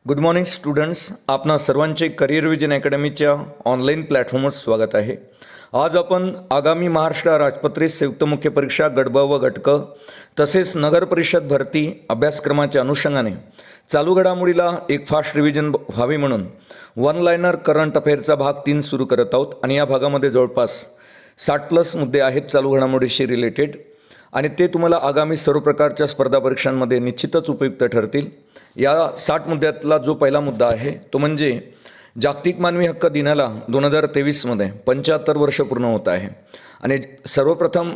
Good morning students. आपणा सर्वांचे career vision अकॅडमीच्या online प्लॅटफॉर्मवर स्वागत आहे. आज आपण आगामी महाराष्ट्र राजपत्रित संयुक्त मुख्य परीक्षा गट ब व गट क तसेच नगर परिषद भरती अभ्यासक्रमाच्या अनुषंगाने चालू घडामोडीला एक फास्ट रिव्हिजन व्हावी म्हणून वन लायनर करंट अफेअरचा भाग 3 सुरू करत आहोत. आणि या भागामध्ये जवळपास 60+ मुद्दे आहेत चालू घडामोडीशी रिलेटेड, आणि ते तुम्हाला आगामी सर्व प्रकारच्या स्पर्धा परीक्षांमध्ये निश्चितच उपयुक्त ठरतील. या 60 मुद्द्यातला जो पहिला मुद्दा आहे तो म्हणजे जागतिक मानवी हक्क दिनाला 2023मध्ये 75 वर्ष पूर्ण होत आहे. आणि सर्वप्रथम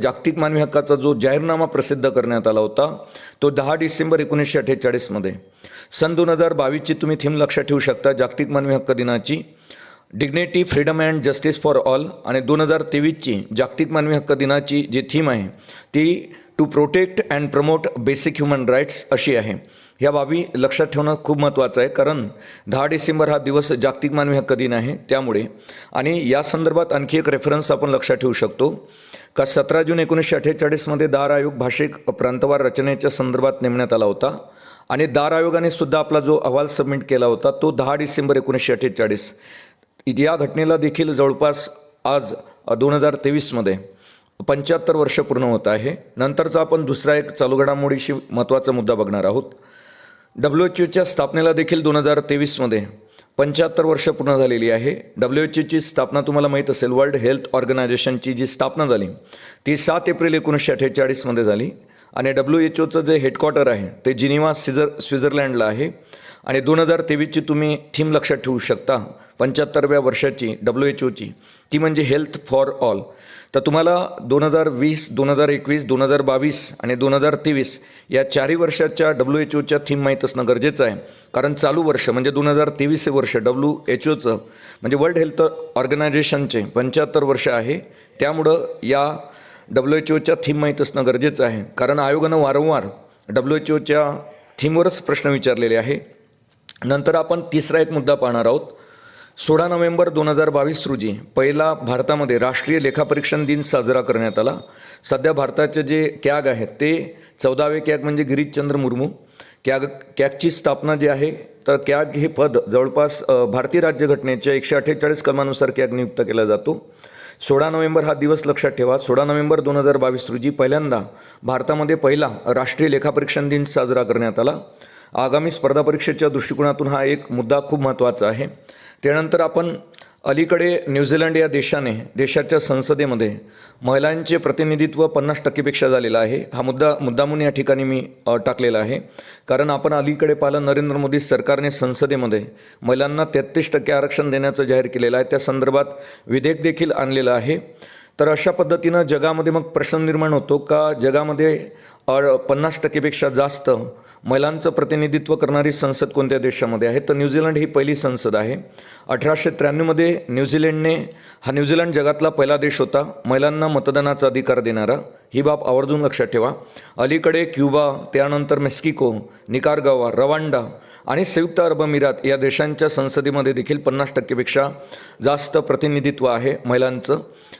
जागतिक मानवी हक्काचा जो जाहीरनामा प्रसिद्ध करण्यात आला होता तो 10 डिसेंबर 1948मध्ये. सन 2022ची तुम्ही थीम लक्षात ठेवू शकता. जागतिक मानवी हक्क दिनाची dignity, freedom and justice for all. आणि 2023ची जागतिक मानवी हक्क दिनाची जी थीम आहे ती to protect and promote basic human rights अशी आहे. ह्या बाबी लक्षात ठेवणं खूप महत्त्वाचं आहे, कारण 10 डिसेंबर हा दिवस जागतिक मानवी हक्क दिन आहे त्यामुळे. आणि या संदर्भात आणखी एक रेफरन्स आपण लक्षात ठेवू शकतो का 17 जून 1948मध्ये दार आयोग भाषिक प्रांतवार रचनेच्या संदर्भात नेमण्यात आला होता. आणि दार आयोगाने सुद्धा आपला जो अहवाल सबमिट केला होता तो 10 डिसेंबर 1948. या घटनेला देखील जवळपास आज 2023मध्ये 75 वर्ष पूर्ण होत आहे. नंतरचा आपण दुसरा एक चालू घडामोडीशी महत्त्वाचा मुद्दा बघणार आहोत. WHO स्थापनेला देखील 2023मध्ये 75 वर्ष पूर्ण झालेली आहे. WHO स्थापना तुम्हाला माहीत असेल, वर्ल्ड हेल्थ ऑर्गनायझेशनची जी स्थापना झाली ती 7 एप्रिल 1948मध्ये झाली. आणि WHO जे हेडक्वार्टर आहे ते जिनिव्हा स्वित्झर्लंडला आहे. आणि 2023ची तुम्ही थीम लक्षात ठेवू शकता 75व्या वर्षाची WHOची, ती म्हणजे हेल्थ फॉर ऑल. तर तुम्हाला 2020, 2021, 2022 आणि 2023 या 4 वर्षाच्या WHO थीम माहीत असणं गरजेचं आहे, कारण चालू वर्ष म्हणजे 2023 हे वर्ष WHO म्हणजे वर्ल्ड हेल्थ ऑर्गनायझेशनचे 75 वर्ष आहे. त्यामुळं या WHO थीम माहीत असणं गरजेचं आहे, कारण आयोगानं वारंवार WHO थीमवरच प्रश्न विचारलेले आहे. नंतर आपण तिसरा एक मुद्दा पाहणार आहोत. 16 नोव्हेंबर 2022 रोजी पहिला भारतामध्ये राष्ट्रीय लेखापरीक्षण दिन साजरा करण्यात आला. सध्या भारताचे जे कॅग आहेत ते 14वे कॅग म्हणजे गिरीशचंद्र मुर्मू. कॅगची स्थापना जी आहे, तर कॅग हे पद जवळपास भारतीय राज्यघटनेच्या 148 कलमानुसार कॅग नियुक्त केला जातो. 16 नोव्हेंबर हा दिवस लक्षात ठेवा. 16 नोव्हेंबर 2022 रोजी पहिल्यांदा भारतामध्ये पहिला राष्ट्रीय लेखापरीक्षण दिन साजरा करण्यात आला. आगामी स्पर्धा परीक्षेच्या दृष्टिकोनातून हा एक मुद्दा खूप महत्त्वाचा आहे. त्यानंतर आपण अलीकडे न्यूझीलंड या देशाच्या संसदेमध्ये महिलांचे प्रतिनिधित्व 50%पेक्षा झालेलं आहे. हा मुद्दामून या ठिकाणी मी टाकलेला आहे, कारण आपण अलीकडे पाहिलं नरेंद्र मोदी सरकारने संसदेमध्ये महिलांना 33% आरक्षण देण्याचं जाहीर केलेलं आहे. त्या संदर्भात विधेयक देखील आणलेलं आहे. तर अशा पद्धतीनं जगामध्ये मग प्रश्न निर्माण होतो का जगामध्ये 50%पेक्षा जास्त महिलांचं प्रतिनिधित्व करणारी संसद कोणत्या देशामध्ये आहे? तर न्यूझीलंड ही पहिली संसद आहे. 1893मध्ये न्यूझीलंड जगातला पहिला देश होता महिलांना मतदानाचा अधिकार देणारा. ही बाब आवर्जून लक्षात ठेवा. अलीकडे क्युबा, त्यानंतर मेक्सिको, निकाराग्वा, रवांडा आणि संयुक्त अरब अमिरात या देशांच्या संसदेमध्ये देखील 50%पेक्षा जास्त प्रतिनिधित्व आहे महिलांचं.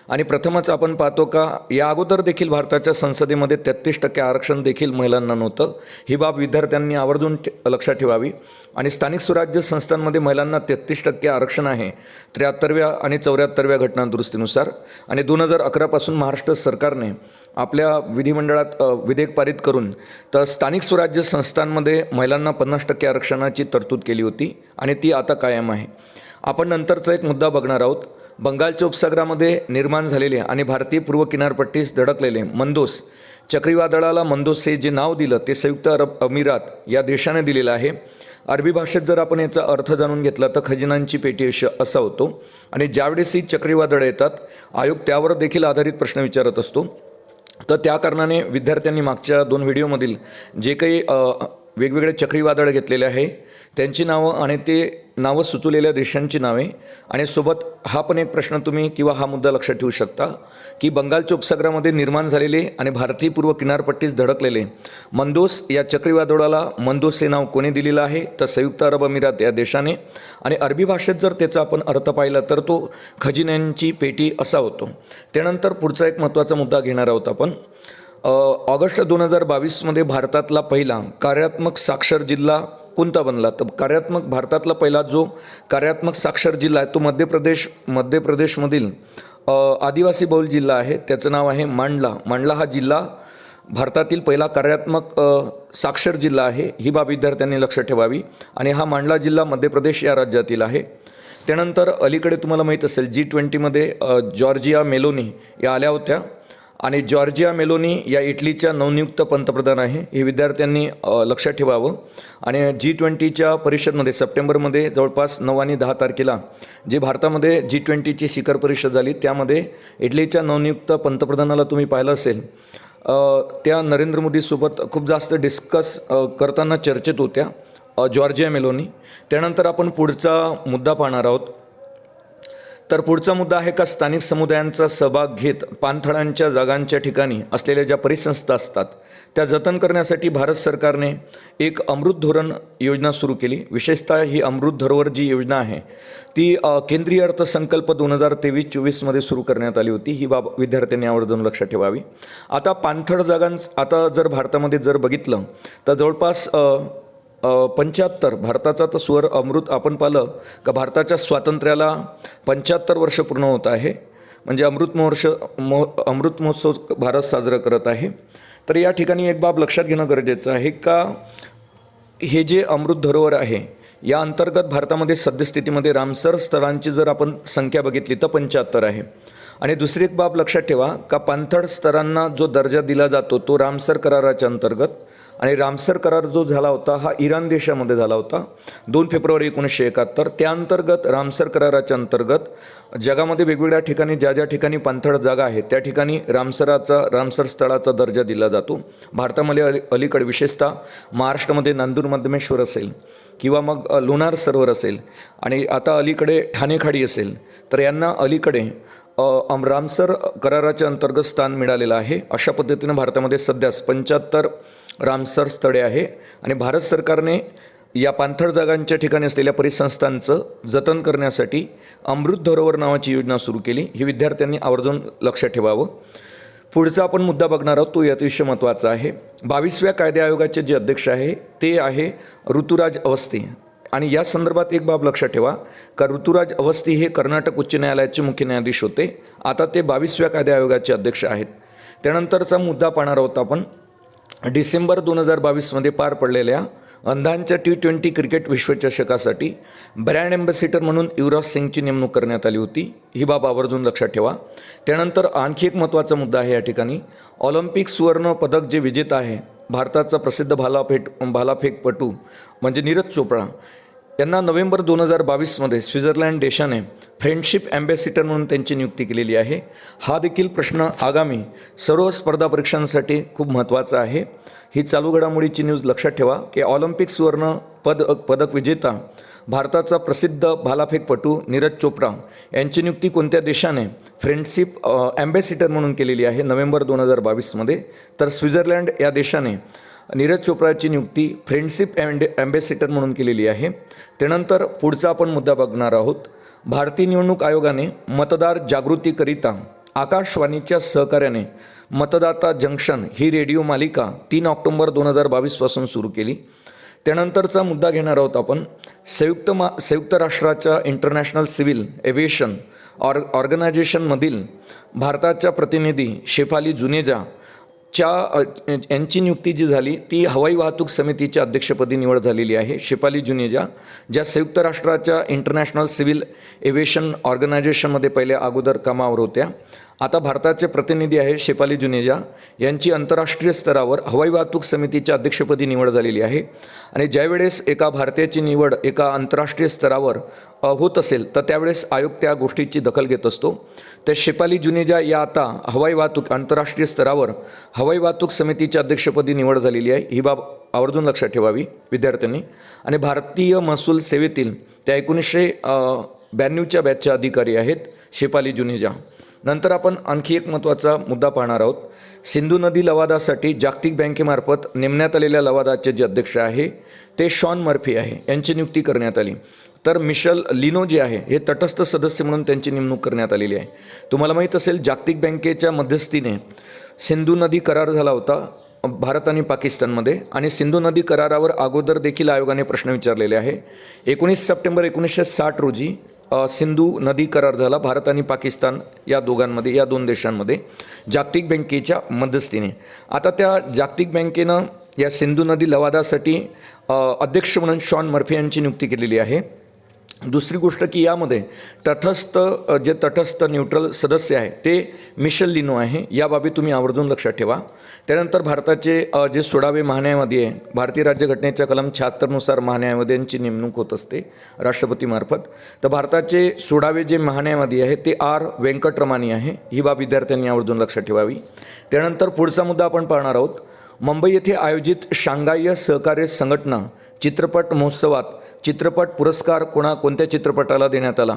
आणि प्रथमच आपण पाहतो का या अगोदर देखील भारताच्या संसदेमध्ये 33% आरक्षण देखील महिलांना नव्हतं. ही बाब विद्यार्थ्यांनी आवर्जून लक्षात ठेवावी. आणि स्थानिक स्वराज्य संस्थांमध्ये महिलांना 33% आरक्षण आहे 73व्या आणि 74व्या घटना दुरुस्तीनुसार. आणि 2011 पासून महाराष्ट्र सरकारने आपल्या विधिमंडळात विधेयक पारित करून तर स्थानिक स्वराज्य संस्थांमध्ये महिलांना 50% आरक्षणाची तरतूद केली होती आणि ती आता कायम आहे. आपण नंतरचा एक मुद्दा बघणार आहोत. बंगालच्या उपसागरामध्ये निर्माण झालेले आणि भारतीय पूर्व किनारपट्टीस धडकलेले मंदोस चक्रीवादळाला मंदोस हे जे नाव दिलं ते संयुक्त अरब अमिरात या देशाने दिलेलं आहे. अरबी भाषेत जर आपण याचा अर्थ जाणून घेतला तर खजिनांची पेटी असा होतो. आणि ज्यावेळेस ही चक्रीवादळं येतात आयोग त्यावर देखील आधारित प्रश्न विचारत असतो. तर त्या कारणाने विद्यार्थ्यांनी मागच्या 2 व्हिडिओमधील जे काही वेगवेगळे चक्रीवादळ घेतलेले आहे त्यांची नावं आणि ते नावं सुचवलेल्या देशांची नावे आणि सोबत हा पण एक प्रश्न तुम्ही किंवा हा मुद्दा लक्षात ठेवू शकता की बंगालच्या उपसागरामध्ये निर्माण झालेले आणि भारतीय पूर्व किनारपट्टीस धडकलेले मंदोस या चक्रीवादळाला मंदोस हे नाव कोणी दिलेलं आहे? तर संयुक्त अरब अमिरात या देशाने. आणि अरबी भाषेत जर त्याचा आपण अर्थ पाहिला तर तो खजिन्यांची पेटी असा होतो. त्यानंतर पुढचा एक महत्त्वाचा मुद्दा घेणार आहोत आपण. ऑगस्ट 2022मध्ये भारतातला पहिला कार्यात्मक साक्षर जिल्हा कोणता बनला? तर कार्यात्मक भारतातला पहिला जो कार्यात्मक साक्षर जिल्हा आहे तो मध्य प्रदेशमधील आदिवासी बहुल जिल्हा आहे. त्याचं नाव आहे मांडला. मांडला हा जिल्हा भारतातील पहिला कार्यात्मक साक्षर जिल्हा आहे. ही बाब विद्यार्थ्यांनी लक्षात ठेवावी. आणि हा मांडला जिल्हा मध्य प्रदेश या राज्यातील आहे. त्यानंतर अलीकडे तुम्हाला माहीत असेल G20मध्ये जॉर्जिया मेलोनी या आल्या होत्या आणि जॉर्जिया मेलोनी या इटलीच्या नवनियुक्त पंतप्रधान आहे. हे विद्यार्थ्यांनी लक्षात ठेवावं. आणि G20च्या परिषदमध्ये सप्टेंबरमध्ये जवळपास 9 आणि 10 तारखेला जी भारतामध्ये G20ची शिखर परिषद झाली त्यामध्ये इटलीच्या नवनियुक्त पंतप्रधानाला तुम्ही पाहिलं असेल त्या नरेंद्र मोदीसोबत खूप जास्त डिस्कस करताना चर्चेत होत्या जॉर्जिया मेलोनी. त्यानंतर आपण पुढचा मुद्दा पाहणार आहोत. तर पुढचा मुद्दा आहे का स्थानिक समुदायांचा सहभाग घेत पाणथळांच्या जागांच्या ठिकाणी असलेल्या ज्या परिसंस्था असतात त्या जतन करण्यासाठी भारत सरकारने एक अमृत धोरण योजना सुरू केली. विशेषतः ही अमृत धरोवर जी योजना आहे ती केंद्रीय अर्थसंकल्प 2023-24मध्ये सुरू करण्यात आली होती. ही बाब विद्यार्थ्यांनी आवर्जून लक्षात ठेवावी. आता पाणथळ आता जर भारतामध्ये जर बघितलं तर जवळपास 75 भारताचा तर स्वर अमृत आपण पाहिलं का भारताच्या स्वातंत्र्याला 75 वर्ष पूर्ण होत आहे. म्हणजे अमृत महोत्सव भारत साजरा करत आहे. तर या ठिकाणी एक बाब लक्षात घेणं गरजेचं आहे का हे जे अमृत धरोवर आहे या अंतर्गत भारतामध्ये सद्यस्थितीमध्ये रामसर स्थळांची जर आपण संख्या बघितली तर 75 आहे. आणि दुसरी एक बाब लक्षात ठेवा का पाणथळ स्तरांना जो दर्जा दिला जातो तो रामसर कराराच्या अंतर्गत. आणि रामसर करार जो झाला होता हा इराण देशामध्ये झाला होता 2 फेब्रुवारी 1971. त्या अंतर्गत रामसर कराराच्या अंतर्गत जगामध्ये वेगवेगळ्या ठिकाणी ज्या ठिकाणी पाणथळ जागा आहेत त्या ठिकाणी रामसर स्थळाचा दर्जा दिला जातो. भारतामध्ये अलीकडे विशेषतः महाराष्ट्रामध्ये नांदूर मध्यमेश्वर असेल किंवा मग लोणार सरोवर असेल आणि आता अलीकडे ठाणेखाडी असेल तर यांना अलीकडे रामसर कराराच्या अंतर्गत स्थान मिळालेलं आहे. अशा पद्धतीनं भारतामध्ये सध्याच 75 रामसर स्थळे आहे. आणि भारत सरकारने या पाणथळ जागांच्या ठिकाणी असलेल्या परिसंस्थांचं जतन करण्यासाठी अमृत धरोवर नावाची योजना सुरू केली. ही विद्यार्थ्यांनी आवर्जून लक्षात ठेवावं. पुढचा आपण मुद्दा बघणार आहोत तो अतिशय महत्त्वाचा आहे. 22व्या कायदे आयोगाचे जे अध्यक्ष आहे ते आहे ऋतुराज अवस्थी. आणि या संदर्भात एक बाब लक्षात ठेवा का ऋतुराज अवस्थी हे कर्नाटक उच्च न्यायालयाचे मुख्य न्यायाधीश होते. आता ते 22व्या कायदे आयोगाचे अध्यक्ष आहेत. त्यानंतरचा मुद्दा पाहणार आहोत आपण डिसेंबर 2022मध्ये पार पडलेल्या अंधांच्या T20 क्रिकेट विश्वचषकासाठी ब्रँड ॲम्बॅसिडर म्हणून युवराज सिंगची नेमणूक करण्यात आली होती. ही बाब आवर्जून लक्षात ठेवा. त्यानंतर आणखी एक महत्त्वाचा मुद्दा आहे या ठिकाणी ऑलिम्पिक सुवर्ण पदक जे विजेता आहे भारताचा प्रसिद्ध भालाफेकपटू म्हणजे नीरज चोप्रा यांना नोव्हेंबर 2022मध्ये स्वित्झर्लंड देशाने फ्रेंडशिप ॲम्बॅसिडर म्हणून त्यांची नियुक्ती केलेली आहे. हा देखील प्रश्न आगामी सर्व स्पर्धा परीक्षांसाठी खूप महत्त्वाचा आहे. ही चालू घडामोडीची न्यूज लक्षात ठेवा की ऑलिम्पिक सुवर्ण पदक विजेता भारताचा प्रसिद्ध भालाफेकपटू नीरज चोप्रा यांची नियुक्ती कोणत्या देशाने फ्रेंडशिप ॲम्बॅसिडर म्हणून केलेली आहे नोव्हेंबर 2022मध्ये. तर स्वित्झर्लंड या देशाने नीरज चोप्राची नियुक्ती फ्रेंडशिप ॲम्बॅसिडर म्हणून केलेली आहे. त्यानंतर पुढचा आपण मुद्दा बघणार आहोत. भारतीय निवडणूक आयोगाने मतदार जागृतीकरिता आकाशवाणीच्या सहकार्याने मतदाता जंक्शन ही रेडिओ मालिका 3 ऑक्टोबर 2022पासून सुरू केली. त्यानंतरचा मुद्दा घेणार आहोत आपण संयुक्त राष्ट्राच्या इंटरनॅशनल सिव्हिल एव्हिएशन ऑर्गनायझेशनमधील भारताच्या प्रतिनिधी शेफाली जुनेजा यांची नियुक्ती जी झाली ती हवाई वाहतूक समितीच्या अध्यक्षपदी निवड झालेली आहे. शेफाली जुनेजा ज्या संयुक्त राष्ट्राच्या इंटरनॅशनल सिव्हिल एव्हिएशन ऑर्गनायझेशनमध्ये पहिले अगोदर कामावर होत्या. आता भारताचे प्रतिनिधी आहे शेफाली जुनेजा यांची आंतरराष्ट्रीय स्तरावर हवाई वाहतूक समितीच्या अध्यक्षपदी निवड झालेली आहे. आणि ज्यावेळेस एका भारतीयाची निवड एका आंतरराष्ट्रीय स्तरावर होत असेल तर त्यावेळेस आयोग त्या गोष्टीची दखल घेत असतो. तर शेफाली जुनेजा या आता आंतरराष्ट्रीय स्तरावर हवाई वाहतूक समितीच्या अध्यक्षपदी निवड झालेली आहे. ही बाब आवर्जून लक्षात ठेवावी विद्यार्थ्यांनी. आणि भारतीय महसूल सेवेतील त्या 1992च्या बॅचच्या अधिकारी आहेत शेफाली जुनेजा. नंतर आपण आणखी एक महत्त्वाचा मुद्दा पाहणार आहोत. सिंधू नदी लवादासाठी जागतिक बँकेमार्फत नेमण्यात आलेल्या लवादाचे जे अध्यक्ष आहे ते शॉन मर्फी आहे यांची नियुक्ती करण्यात आली. तर मिशेल लिनो जे आहे हे तटस्थ सदस्य म्हणून त्यांची नेमणूक करण्यात आलेली आहे. तुम्हाला माहीत असेल जागतिक बँकेच्या मध्यस्थीने सिंधू नदी करार झाला होता भारत आणि पाकिस्तानमध्ये आणि सिंधू नदी करारावर अगोदर देखील आयोगाने प्रश्न विचारलेले आहे. 19 सप्टेंबर 1960 रोजी सिंधू नदी करार झाला भारत आणि पाकिस्तान या दोघांमध्ये, या दोन देशांमध्ये जागतिक बँकेच्या मध्यस्थीने. आता त्या जागतिक बँकेनं या सिंधू नदी लवादासाठी अध्यक्ष म्हणून शॉन मर्फी यांची नियुक्ती केलेली आहे. दुसरी गोष्ट की यामध्ये तटस्थ न्यूट्रल सदस्य आहे ते मिशेल लिनो आहे. या बाबी तुम्ही आवर्जून लक्षात ठेवा. त्यानंतर भारताचे जे 16वे महान्यायवादी आहे, भारतीय राज्यघटनेच्या कलम 76 नुसार महान्यायवाद्यांची नेमणूक होत असते राष्ट्रपतीमार्फत. तर भारताचे 16वे जे महान्यायवादी आहे ते आर व्यंकटरमानी आहे. ही बाब विद्यार्थ्यांनी आवर्जून लक्षात ठेवावी. त्यानंतर पुढचा मुद्दा आपण पाहणार आहोत. मुंबई येथे आयोजित शांघाय सहकार्य संघटना चित्रपट महोत्सवात चित्रपट पुरस्कार कोणत्या चित्रपटाला देण्यात आला?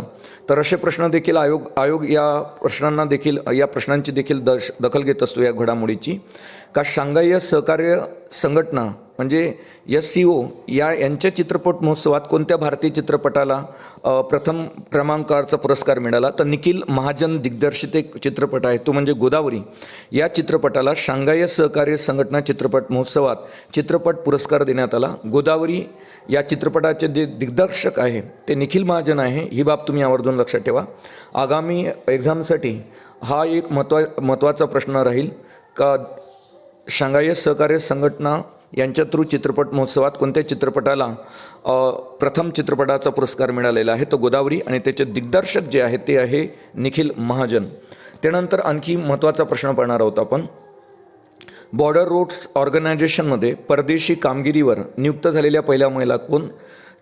तर असे प्रश्न देखील आयोग या प्रश्नांची देखील दखल घेत असतो या घडामोडीची. का शांघाय सहकार्य संघटना म्हणजे SCO यांच्या चित्रपट महोत्सवात कोणत्या भारतीय चित्रपटाला प्रथम क्रमांकाचा पुरस्कार मिळाला? तर निखिल महाजन दिग्दर्शित एक चित्रपट आहे तो म्हणजे गोदावरी. या चित्रपटाला शांघाय सहकार्य संघटना चित्रपट महोत्सवात चित्रपट पुरस्कार देण्यात आला. गोदावरी या चित्रपटाचे जे दिग्दर्शक आहे ते निखिल महाजन आहे. ही बाब तुम्ही आवर्जून लक्षात ठेवा. आगामी एक्झामसाठी हा एक महत्त्वाचा प्रश्न राहील का शांघाय सहकार्य संघटना यांच्या थ्रू चित्रपट महोत्सवात कोणत्या चित्रपटाला प्रथम चित्रपटाचा पुरस्कार मिळालेला आहे? तो गोदावरी आणि त्याचे दिग्दर्शक जे आहे ते आहे निखिल महाजन. त्यानंतर आणखी महत्त्वाचा प्रश्न पाहणार आहोत आपण. बॉर्डर रोड्स ऑर्गनायझेशनमध्ये परदेशी कामगिरीवर नियुक्त झालेल्या पहिल्या महिला कोण?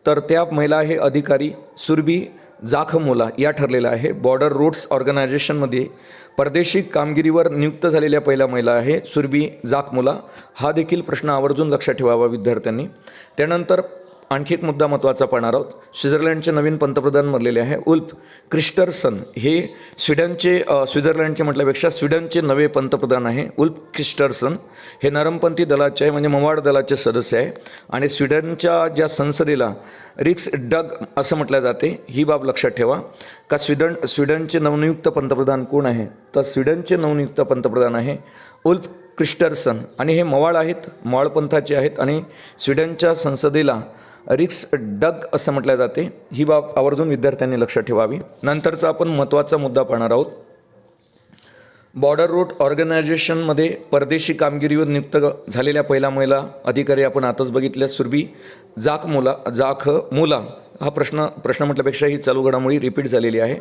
तर त्या महिला आहे अधिकारी सुरभी जाखमोला या ठरलेल्या आहे. बॉर्डर रोड्स ऑर्गनायझेशनमध्ये परदेशी कामगिरीवर नियुक्त झालेल्या पहिल्या महिला आहे सुरभी जाखमोला. हा देखील प्रश्न आवर्जून लक्षात ठेवावा विद्यार्थ्यांनी. त्यानंतर आणखी एक मुद्दा महत्त्वाचा पाहणार आहोत. स्वित्झर्लंडचे नवीन पंतप्रधान बनलेले आहे उल्फ क्रिस्टर्सन. हे स्वित्झर्लंडचे म्हटल्यापेक्षा स्वीडनचे नवे पंतप्रधान आहे उल्फ क्रिस्टर्सन. हे नरमपंथी दलाचे आहे म्हणजे मवाड दलाचे सदस्य आहे आणि स्वीडनच्या ज्या संसदेला रिक्स डग असं म्हटलं जाते. ही बाब लक्षात ठेवा. का स्वीडनचे नवनियुक्त पंतप्रधान कोण आहे? तर स्वीडनचे नवनियुक्त पंतप्रधान आहे उल्फ क्रिस्टर्सन आणि हे मवाळ आहेत, मवाळ पंथाचे आहेत आणि स्वीडनच्या संसदेला रिक्स डग असं म्हटलं जाते. ही बाब आवर्जून विद्यार्थ्यांनी लक्षात ठेवावी. नंतरचा आपण महत्त्वाचा मुद्दा पाहणार आहोत. बॉर्डर रोड ऑर्गनायझेशनमध्ये परदेशी कामगिरीवर नियुक्त झालेल्या पहिला महिला अधिकारी आपण आताच बघितल्या सुरभी जाखमोला. हा प्रश्न म्हटल्यापेक्षा ही चालू घडामोडी रिपीट झालेली आहे.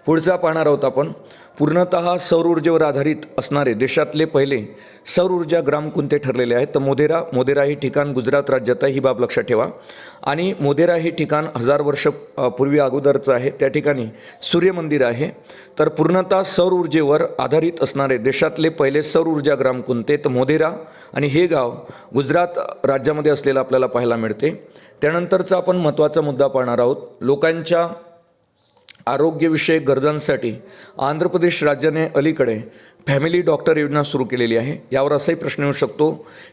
पुढचा पाहणार आहोत आपण. पूर्णतः सौर ऊर्जेवर आधारित असणारे देशातले पहिले सौर ऊर्जा ग्राम कोणते ठरलेले आहेत? तर मोधेरा हे ठिकाण गुजरात राज्यात आहे. ही बाब लक्षात ठेवा. आणि मोधेरा हे ठिकाण 1000 वर्ष पूर्वी अगोदरचं आहे. त्या ठिकाणी सूर्यमंदिर आहे. तर पूर्णतः सौर ऊर्जेवर आधारित असणारे देशातले पहिले सौर ऊर्जा ग्राम कोणते? तर मोधेरा आणि हे गाव गुजरात राज्यामध्ये असलेलं आपल्याला पाहायला मिळते. त्यानंतरचा आपण महत्त्वाचा मुद्दा पाहणार आहोत. लोकांच्या आरोग्यविषयक गरजांसाठी आंध्र प्रदेश राज्याने अलीकडे फॅमिली डॉक्टर योजना सुरू केलेली आहे. यावर असाही प्रश्न येऊ शकतो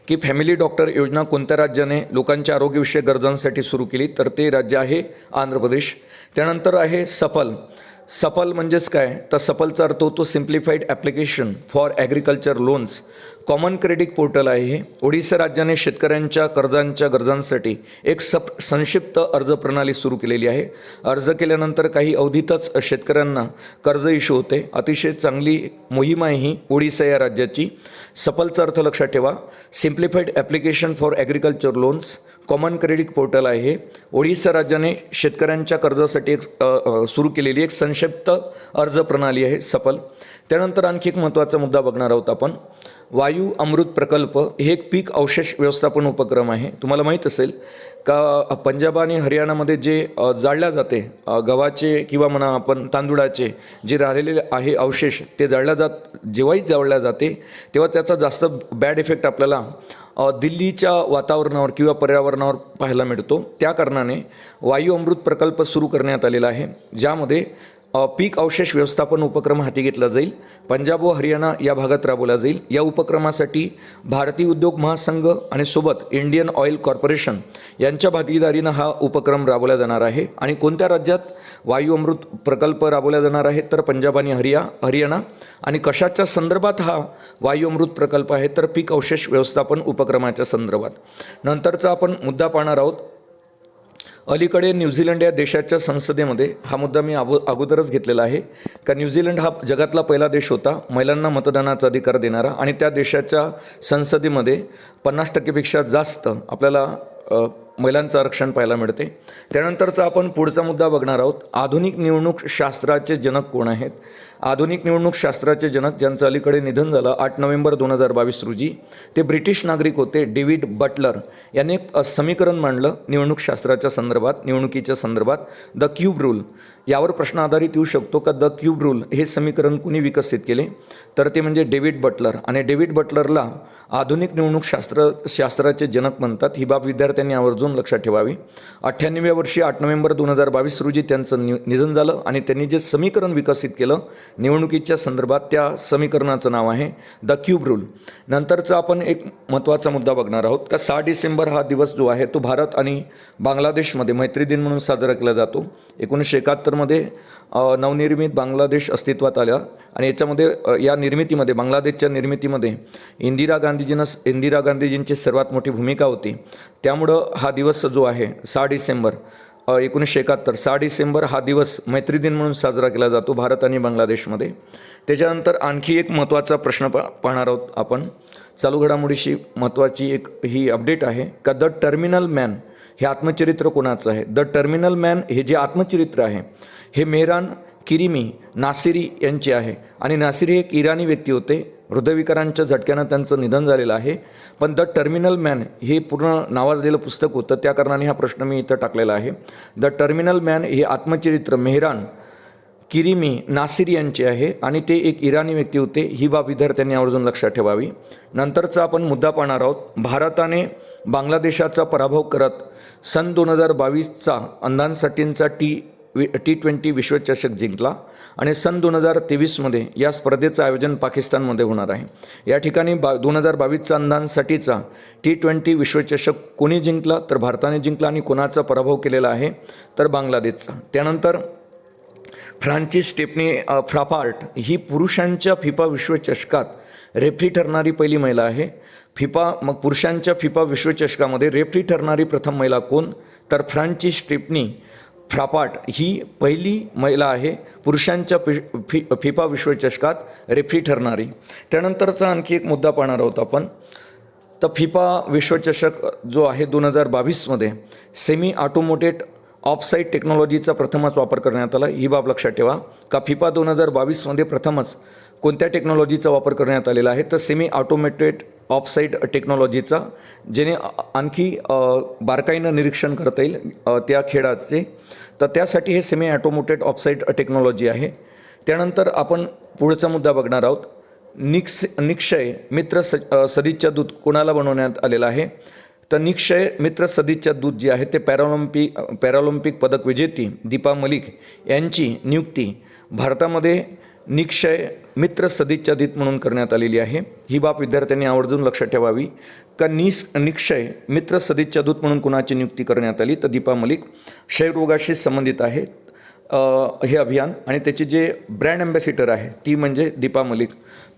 की फॅमिली डॉक्टर योजना कोणत्या राज्याने लोकांच्या आरोग्यविषयक गरजांसाठी सुरू केली? तर ते राज्य आहे आंध्र प्रदेश. त्यानंतर आहे सफल म्हणजेच काय? तर सफलचा अर्थ होतो simplified application for agriculture loans. Common credit portal आहे हे. ओडिशा राज्याने शेतकऱ्यांच्या कर्जांच्या गरजांसाठी एक संक्षिप्त अर्ज प्रणाली सुरू केलेली आहे. अर्ज केल्यानंतर काही अवधीतच शेतकऱ्यांना कर्ज इश्यू होते. अतिशय चांगली मोहीम आहे ही ओडिशा या राज्याची. सफलचा अर्थ लक्षात ठेवा. Simplified application for agriculture loans common credit portal आहे हे. ओडिशा राज्याने शेतकऱ्यांच्या कर्जासाठी एक सुरू केलेली एक संक्षिप्त अर्ज प्रणाली आहे सफल. त्यानंतर आणखी एक महत्त्वाचा मुद्दा बघणार आहोत आपण. वायू अमृत प्रकल्प हे एक पीक अवशेष व्यवस्थापन उपक्रम आहे. तुम्हाला माहीत असेल का पंजाब आणि हरियाणामध्ये जे जाळल्या जाते गव्हाचे किंवा म्हणा आपण तांदूळाचे जे राहिलेले आहे अवशेष ते जेव्हाही जाळल्या जाते तेव्हा त्याचा जास्त बॅड इफेक्ट आपल्याला दिल्लीच्या वातावरणावर किंवा पर्यावरणावर पाहायला मिळतो. त्या कारणाने वायू अमृत प्रकल्प सुरू करण्यात आलेला आहे ज्यामध्ये पीक अवशेष व्यवस्थापन उपक्रम हाती घेतला जाईल. पंजाब व हरियाणा या भागात राबवला जाईल. या उपक्रमासाठी भारतीय उद्योग महासंघ आणि सोबत इंडियन ऑइल कॉर्पोरेशन यांच्या भागीदारीनं हा उपक्रम राबवला जाणार आहे. आणि कोणत्या राज्यात वायू अमृत प्रकल्प राबवला जाणार आहे तर पंजाब आणि हरियाणा. आणि कशाच्या संदर्भात हा वायू अमृत प्रकल्प आहे तर पीक अवशेष व्यवस्थापन उपक्रमाच्या संदर्भात. नंतरचा आपण मुद्दा पाहणार आहोत. अलीकडे न्यूझीलंड या देशाच्या संसदेमध्ये, हा मुद्दा मी अगोदरच घेतलेला आहे का न्यूझीलंड हा जगातला पहिला देश होता महिलांना मतदानाचा अधिकार देणारा, आणि त्या देशाच्या संसदेमध्ये 50% जास्त आपल्याला महिलांचं आरक्षण पाहायला मिळते. त्यानंतरचा आपण पुढचा मुद्दा बघणार आहोत. आधुनिक निवडणूक शास्त्राचे जनक कोण आहेत? आधुनिक निवडणूक शास्त्राचे जनक ज्यांचं अलीकडे निधन झालं 8 नोव्हेंबर 2022 रोजी, ते ब्रिटिश नागरिक होते डेव्हिड बटलर. यांनी एक समीकरण मांडलं निवडणूक शास्त्राच्या संदर्भात, निवडणुकीच्या संदर्भात, द क्यूब रूल. यावर प्रश्न आधारित येऊ शकतो का द क्यूब रूल हे समीकरण कुणी विकसित केले तर ते म्हणजे डेव्हिड बटलर. आणि डेव्हिड बटलरला आधुनिक निवडणूक शास्त्राचे जनक म्हणतात. ही बाब विद्यार्थ्यांनी आवर्जून लक्षात ठेवावी. 98व्या वर्षी 8 नोव्हेंबर 2022 रोजी त्यांचं निधन झालं आणि त्यांनी जे समीकरण विकसित केलं निवडणुकीच्या संदर्भात, त्या समीकरणाचं नाव आहे द क्यूब रूल. नंतरचा आपण एक महत्त्वाचा मुद्दा बघणार आहोत का 6 डिसेंबर हा दिवस जो आहे तो भारत आणि बांगलादेशमध्ये मैत्री दिन म्हणून साजरा केला जातो. 1971मध्ये नवनिर्मित बांगलादेश अस्तित्वात आला आणि याच्यामध्ये या निर्मितीमध्ये, बांगलादेशच्या निर्मितीमध्ये इंदिरा गांधीजींची सर्वात मोठी भूमिका होती. त्यामुळं हा दिवस जो आहे 6 डिसेंबर 1971, 6 डिसेंबर हा दिवस मैत्री दिन म्हणून साजरा केला जातो भारत आणि बांगलादेशमध्ये. त्याच्यानंतर आणखी एक महत्त्वाचा प्रश्न पाहणार आहोत आपण. चालू घडामोडीशी महत्त्वाची एक ही अपडेट आहे का द टर्मिनल मॅन हे आत्मचरित्र कोणाचं आहे? द टर्मिनल मॅन हे जे आत्मचरित्र आहे हे मेहरान किरीमी नासिरी यांचे आहे. आणि नासिरी हे एक इराणी व्यक्ती होते. हृदयविकारांच्या झटक्यानं त्यांचं निधन झालेलं आहे. पण द टर्मिनल मॅन हे पूर्ण नावाजलेलं पुस्तक होतं, त्या कारणाने हा प्रश्न मी इथं टाकलेला आहे. द टर्मिनल मॅन हे आत्मचरित्र मेहरान किरीमी नासिरी यांचे आहे आणि ते एक इराणी व्यक्ती होते. ही बाब विद्यार्थ्यांनी आवर्जून लक्षात ठेवावी. नंतरचा आपण मुद्दा पाहणार आहोत. भारताने बांगलादेशाचा पराभव करत सन 2022चा अंधांसाठींचा T20 विश्वचषक जिंकला आणि सन 2023मध्ये या स्पर्धेचं आयोजन पाकिस्तानमध्ये होणार आहे. या ठिकाणी 2022चा अंधांसाठीचा T20 विश्वचषक कोणी जिंकला तर भारताने जिंकला. आणि कोणाचा पराभव केलेला आहे तर बांगलादेशचा. त्यानंतर फ्रान्सिस स्टेफनी फ्रापार्ट ही पुरुषांच्या फिफा विश्वचषकात रेफरी ठरणारी पहिली महिला आहे. मग पुरुषांच्या फिफा विश्वचषकामध्ये रेफरी ठरणारी प्रथम महिला कोण तर फ्रान्सिस स्टेफनी फ्रापार्ट ही पहिली महिला आहे पुरुषांच्या फिफा विश्वचषकात रेफरी ठरणारी. त्यानंतरचा आणखी एक मुद्दा पाहणार आहोत आपण. तर फिफा विश्वचषक जो आहे 2022मध्ये सेमी ऑटोमोटेड ऑफसाईड टेक्नॉलॉजीचा प्रथमच वापर करण्यात आला. ही बाब लक्षात ठेवा का फिफा 2022मध्ये प्रथमच कोणत्या टेक्नॉलॉजीचा वापर करण्यात आलेला आहे तर सेमी ऑटोमेटेड ऑफसाईड टेक्नॉलॉजीचा, जेणे आणखी बारकाईनं निरीक्षण करता येईल त्या खेळाचे. तर त्यासाठी हे सेमी ऑटोमेटेड ऑफसाईड टेक्नॉलॉजी आहे. त्यानंतर आपण पुढचा मुद्दा बघणार आहोत. निक्षय मित्र सदिच्छा दूत कोणाला बनवण्यात आलेला आहे तर निक्षय मित्र सदिच्छा दूत जी आहे ते पॅरालिम्पिक पदक विजेती दीपा मलिक यांची नियुक्ती भारतामध्ये निक्षय मित्र सदिच्छा दूत म्हणून करण्यात आलेली आहे. ही बाब विद्यार्थ्यांनी आवर्जून लक्षात ठेवावी का निक्षय मित्र सदिच्छा दूत म्हणून कुणाची नियुक्ती करण्यात आली तर दीपा मलिक. क्षयरोगाशी संबंधित आहे हे अभियान आणि त्याचे जे ब्रँड अँबॅसिडर आहे ती म्हणजे दीपा मलिक.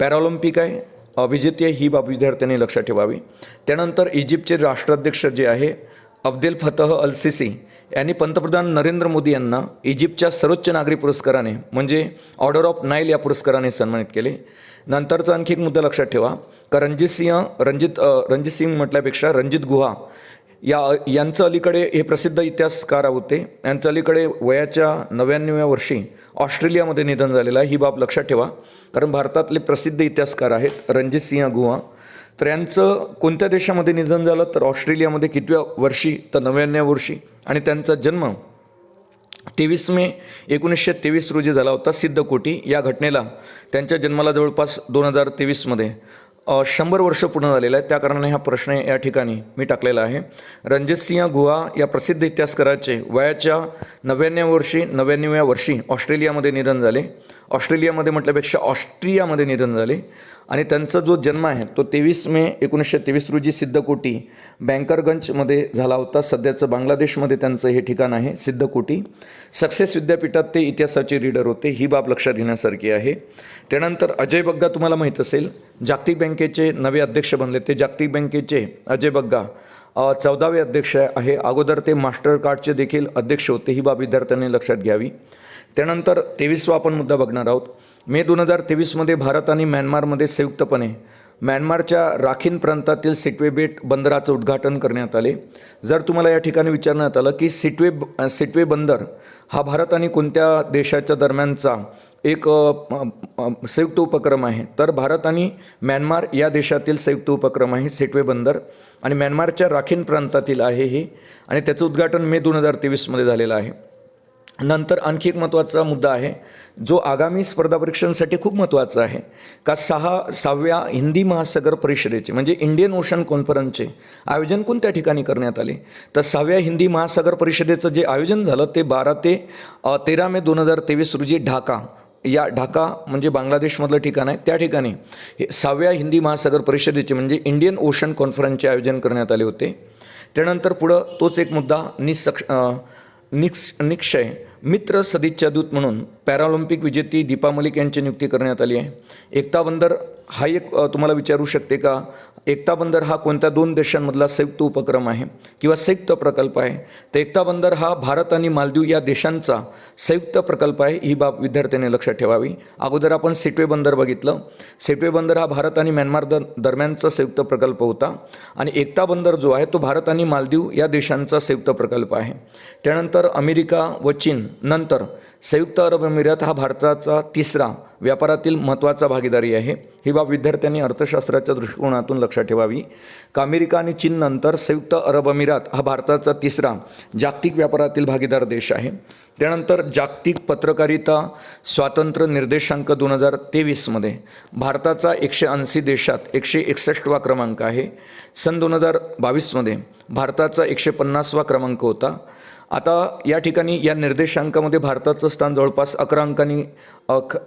पॅरालिम्पिक आहे विजेती आहे, ही बाब विद्यार्थ्यांनी लक्षात ठेवावी. त्यानंतर इजिप्तचे राष्ट्राध्यक्ष जे आहे अब्देल फतह अल सिसी यांनी पंतप्रधान नरेंद्र मोदी यांना इजिप्तच्या सर्वोच्च नागरी पुरस्काराने म्हणजे ऑर्डर ऑफ नाईल या पुरस्काराने सन्मानित केले. नंतरचा आणखी एक मुद्दा लक्षात ठेवा का रणजित सिंग म्हटल्यापेक्षा रणजित गुहा यांचं अलीकडे हे प्रसिद्ध इतिहासकार होते. यांचं अलीकडे वयाच्या 99व्या वर्षी ऑस्ट्रेलियामध्ये निधन झालेलं आहे. ही बाब लक्षात ठेवा कारण भारतातले प्रसिद्ध इतिहासकार आहेत रणजित सिंह गुहा. तर यांचं कोणत्या देशामध्ये निधन झालं तर ऑस्ट्रेलियामध्ये कितव्या वर्षी तर 99व्या वर्षी. आणि त्यांचा जन्म 23 मे 1923 रोजी झाला होता सिद्धकोटी. या घटनेला त्यांच्या जन्माला जवळपास 2023मध्ये 100 वर्ष पूर्ण झालेलं आहे, त्या कारणाने हा प्रश्न या ठिकाणी मी टाकलेला आहे. रणजितसिंह गुहा या प्रसिद्ध इतिहासकाराचे वयाच्या 99व्या वर्षी ऑस्ट्रेलियामध्ये निधन झाले. ऑस्ट्रेलियामध्ये म्हटल्यापेक्षा ऑस्ट्रियामध्ये निधन झाले आणि त्यांचा जो जन्म आहे तो 23 मे 1923 रोजी सिद्धकोटी बँकरगंजमध्ये झाला होता. सध्याचं बांगलादेशमध्ये त्यांचं हे ठिकाण आहे सिद्धकोटी. सक्सेस विद्यापीठात ते इतिहासाचे रीडर होते, ही बाब लक्षात घेण्यासारखी आहे. त्यानंतर अजय बग्गा तुम्हाला माहीत असेल, जागतिक बँकेचे नवे अध्यक्ष बनले. ते जागतिक बँकेचे अजय बग्गा 14वे अध्यक्ष आहे. अगोदर ते मास्टर कार्डचे देखील अध्यक्ष होते, ही बाब विद्यार्थ्यांनी लक्षात घ्यावी. त्यानंतर 23वा आपण मुद्दा बघणार आहोत. मे 2023मध्ये भारत आणि म्यानमारमध्ये संयुक्तपणे म्यानमारच्या राखीन प्रांतातील सिटवे बेट बंदराचं उद्घाटन करण्यात आले. जर तुम्हाला या ठिकाणी विचारण्यात आलं की सिटवे बंदर हा भारत आणि कोणत्या देशाच्या दरम्यानचा एक संयुक्त उपक्रम आहे, तर भारत आणि म्यानमार या देशातील संयुक्त उपक्रम आहे सिटवे बंदर आणि म्यानमारच्या राखीन प्रांतातील आहे हे, आणि त्याचं उद्घाटन मे 2023मध्ये झालेलं आहे. नंतर आणखी एक महत्त्वाचा मुद्दा आहे जो आगामी स्पर्धा परीक्षांसाठी खूप महत्त्वाचा आहे का 6व्या हिंदी महासागर परिषदेचे म्हणजे इंडियन ओशन कॉन्फरन्सचे आयोजन कोणत्या ठिकाणी करण्यात आले. तर 6व्या हिंदी महासागर परिषदेचं जे आयोजन झालं ते 12 ते 13 मे 2023 रोजी ढाका म्हणजे बांगलादेशमधलं ठिकाण आहे, त्या ठिकाणी 6व्या हिंदी महासागर परिषदेचे म्हणजे इंडियन ओशन कॉन्फरन्सचे आयोजन करण्यात आले होते. त्यानंतर पुढं तोच एक मुद्दा निक्षय मित्र सदिच्छा दूत म्हणून पॅराऑलिम्पिक विजेती दीपा मलिक यांची नियुक्ती करण्यात आली आहे. एकता बंदर हा एक तुम्हाला विचारू शकते का, एकता बंदर हा कोणत्या 2 देशांमधला संयुक्त उपक्रम आहे किंवा संयुक्त प्रकल्प आहे. तर एकता बंदर हा भारत आणि मालदीव या देशांचा संयुक्त प्रकल्प आहे, ही बाब विद्यार्थ्यांनी लक्षात ठेवावी. अगोदर आपण सिटवे बंदर बघितलं. सिटवे बंदर हा भारत आणि म्यानमार दरम्यानचा संयुक्त प्रकल्प होता आणि एकता बंदर जो आहे तो भारत आणि मालदीव या देशांचा संयुक्त प्रकल्प आहे. त्यानंतर अमेरिका व चीन नंतर संयुक्त अरब अमिरात हा भारताचा 3रा व्यापारातील महत्त्वाचा भागीदारी आहे, ही बाब विद्यार्थ्यांनी अर्थशास्त्राच्या दृष्टिकोनातून लक्षात ठेवावी. का अमेरिका आणि चीन नंतर संयुक्त अरब अमिरात हा भारताचा 3रा जागतिक व्यापारातील भागीदार देश आहे. त्यानंतर जागतिक पत्रकारिता स्वातंत्र्य निर्देशांक 2023मध्ये भारताचा 180 देशात 161वा क्रमांक आहे. सन 2022मध्ये भारताचा 150वा क्रमांक होता. आता या ठिकाणी या निर्देशांकामध्ये भारताचं स्थान जवळपास 11 अंकांनी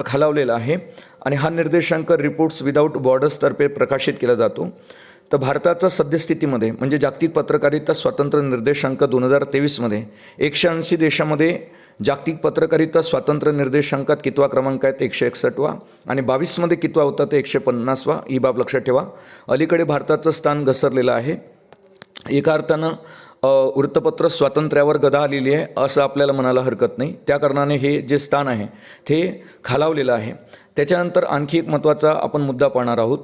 खालावलेलं आहे आणि हा निर्देशांक रिपोर्ट्स विदाऊट बॉर्डर्सतर्फे प्रकाशित केला जातो. तर भारताचा सद्यस्थितीमध्ये म्हणजे जागतिक पत्रकारिता स्वातंत्र्य निर्देशांक 2023मध्ये 180 देशामध्ये जागतिक पत्रकारिता स्वातंत्र्य निर्देशांकात कितवा क्रमांक आहे ते 161वा आणि 22मध्ये कितवा होता ते 150वा, ही बाब लक्षात ठेवा. अलीकडे भारताचं स्थान घसरलेलं आहे. एका अर्थानं वृत्तपत्र स्वातंत्र्यावर गदा आलेली आहे असं आपल्याला म्हणायला हरकत नाही, त्या कारणाने हे जे स्थान आहे ते खालावलेलं आहे. त्याच्यानंतर आणखी एक महत्त्वाचा आपण मुद्दा पाहणार आहोत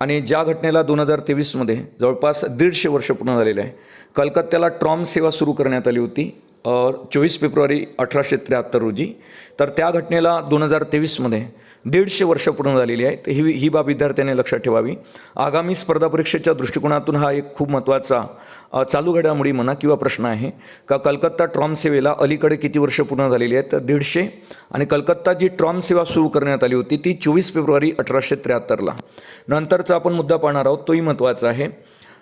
आणि ज्या घटनेला 2023मध्ये जवळपास 150 वर्ष पूर्ण झालेले आहे. कलकत्त्याला ट्रॉम सेवा सुरू करण्यात आली होती 24 फेब्रुवारी 1873 रोजी. तर त्या घटनेला 2023मध्ये 150 वर्ष पूर्ण झालेली आहे. तर ही बाब विद्यार्थ्यांनी लक्षात ठेवावी. आगामी स्पर्धा परीक्षेच्या दृष्टिकोनातून हा एक खूप महत्त्वाचा चालू घडामोडी म्हणा किंवा प्रश्न आहे का कलकत्ता ट्रॉम सेवेला अलीकडे किती वर्ष पूर्ण झालेली आहेत. तर 150 आणि कलकत्ता जी ट्रॉम सेवा सुरू करण्यात आली होती ती 24 फेब्रुवारी 1873ला. नंतरचा आपण मुद्दा पाहणार आहोत तोही महत्त्वाचा आहे.